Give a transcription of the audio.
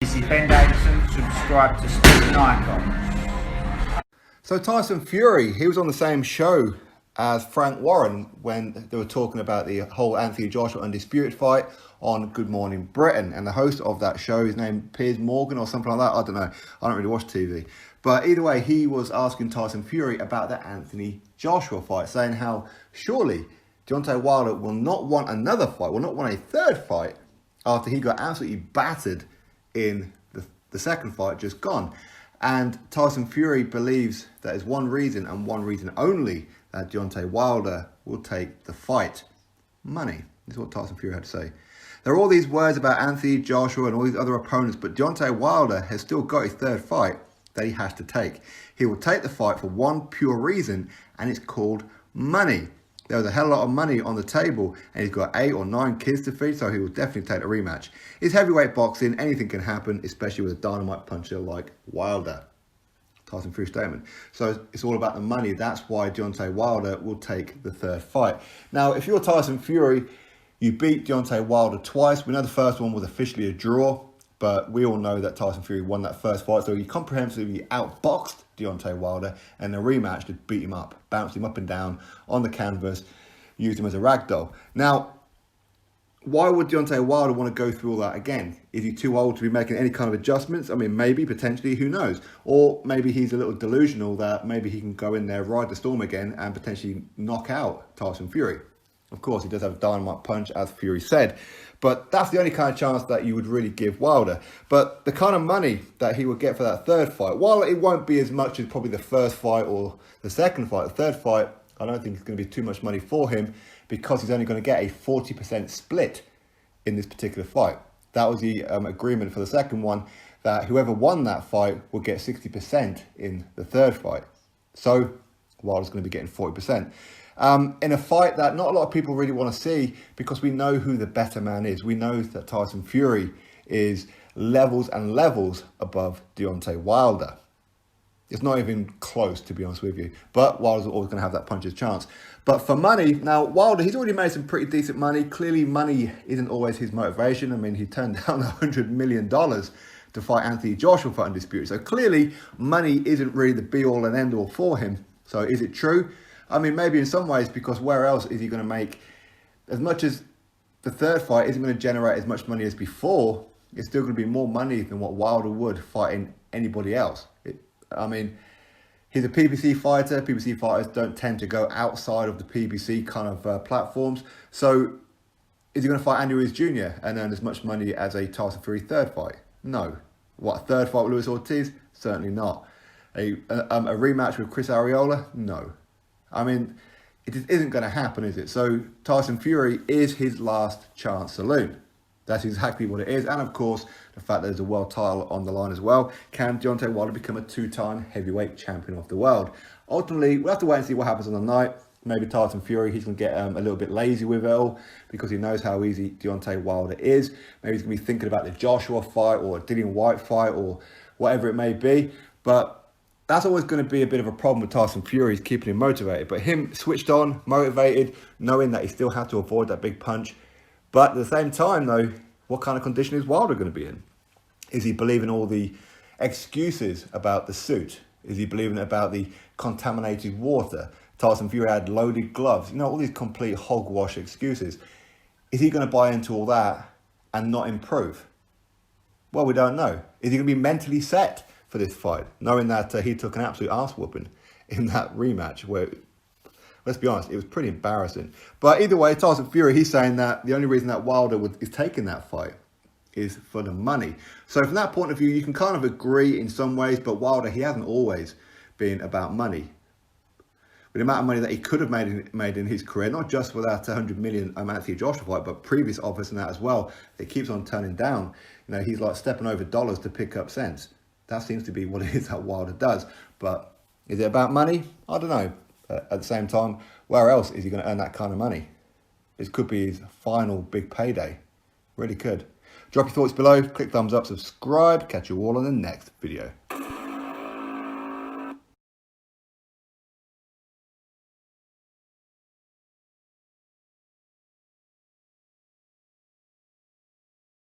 This is Ben Davison. Subscribe to Stephen Icon. So Tyson Fury, he was on the same show as Frank Warren when they were talking about the whole Anthony Joshua Undisputed fight on Good Morning Britain. And the host of that show, his name Piers Morgan or something like that, I don't know. I don't really watch TV. But either way, he was asking Tyson Fury about the Anthony Joshua fight, saying how surely Deontay Wilder will not want another fight, will not want a third fight after he got absolutely battered in the second fight just gone. And Tyson Fury believes that is one reason and one reason only that Deontay Wilder will take the fight. Money. This is what Tyson Fury had to say. There are all these words about Anthony Joshua and all these other opponents, but Deontay Wilder has still got his third fight that he has to take. He will take the fight for one pure reason, and it's called money. There was a hell of a lot of money on the table, and he's got 8 or 9 kids to feed, so he will definitely take the rematch. It's heavyweight boxing, anything can happen, especially with a dynamite puncher like Wilder. Tyson Fury statement. So it's all about the money. That's why Deontay Wilder will take the third fight. Now, if you're Tyson Fury, you beat Deontay Wilder twice. We know the first one was officially a draw, but we all know that Tyson Fury won that first fight, so he comprehensively outboxed Deontay Wilder, and the rematch to beat him up, bounced him up and down on the canvas, used him as a rag doll. Now, why would Deontay Wilder want to go through all that again? Is he too old to be making any kind of adjustments? I mean, maybe, potentially, who knows? Or maybe he's a little delusional that maybe he can go in there, ride the storm again, and potentially knock out Tyson Fury. Of course, he does have a dynamite punch, as Fury said. But that's the only kind of chance that you would really give Wilder. But the kind of money that he would get for that third fight, while it won't be as much as probably the first fight or the second fight, the third fight, I don't think it's going to be too much money for him because he's only going to get a 40% split in this particular fight. That was the agreement for the second one, that whoever won that fight would get 60% in the third fight. So Wilder's going to be getting 40%. In a fight that not a lot of people really want to see because we know who the better man is. We know that Tyson Fury is levels and levels above Deontay Wilder. It's not even close, to be honest with you. But Wilder's always going to have that puncher's chance. But for money, now Wilder, he's already made some pretty decent money. Clearly, money isn't always his motivation. I mean, he turned down $100 million to fight Anthony Joshua for Undisputed. So clearly, money isn't really the be-all and end-all for him. So is it true? I mean, maybe in some ways, because where else is he going to make, as much as the third fight isn't going to generate as much money as before, it's still going to be more money than what Wilder would fighting anybody else. I mean, he's a PBC fighter. PBC fighters don't tend to go outside of the PBC kind of platforms. So is he going to fight Andy Ruiz Jr. and earn as much money as a Tyson Fury third fight? No. What, a third fight with Luis Ortiz? Certainly not. A rematch with Chris Arreola? No. I mean, it just isn't going to happen, is it? So Tyson Fury is his last chance saloon. That's exactly what it is. And of course, the fact that there's a world title on the line as well. Can Deontay Wilder become a 2-time heavyweight champion of the world? Ultimately, we'll have to wait and see what happens on the night. Maybe Tyson Fury, he's going to get a little bit lazy with it all because he knows how easy Deontay Wilder is. Maybe he's going to be thinking about the Joshua fight or a Dillian Whyte fight or whatever it may be. But that's always going to be a bit of a problem with Tyson Fury, is keeping him motivated. But him switched on, motivated, knowing that he still had to avoid that big punch. But at the same time, though, what kind of condition is Wilder going to be in? Is he believing all the excuses about the suit? Is he believing about the contaminated water? Tyson Fury had loaded gloves. You know, all these complete hogwash excuses. Is he going to buy into all that and not improve? Well, we don't know. Is he going to be mentally set for this fight, knowing that he took an absolute arse whooping in that rematch where, let's be honest, it was pretty embarrassing. But either way, Tyson Fury, he's saying that the only reason that Wilder is taking that fight is for the money. So from that point of view, you can kind of agree in some ways, but Wilder, he hasn't always been about money. With the amount of money that he could have made in his career, not just for that 100 million Anthony Joshua fight, but previous offers and that as well, that keeps on turning down. You know, he's like stepping over dollars to pick up cents. That seems to be what it is that Wilder does. But is it about money? I don't know. At the same time, where else is he going to earn that kind of money? This could be his final big payday. Really could. Drop your thoughts below. Click thumbs up, subscribe. Catch you all on the next video.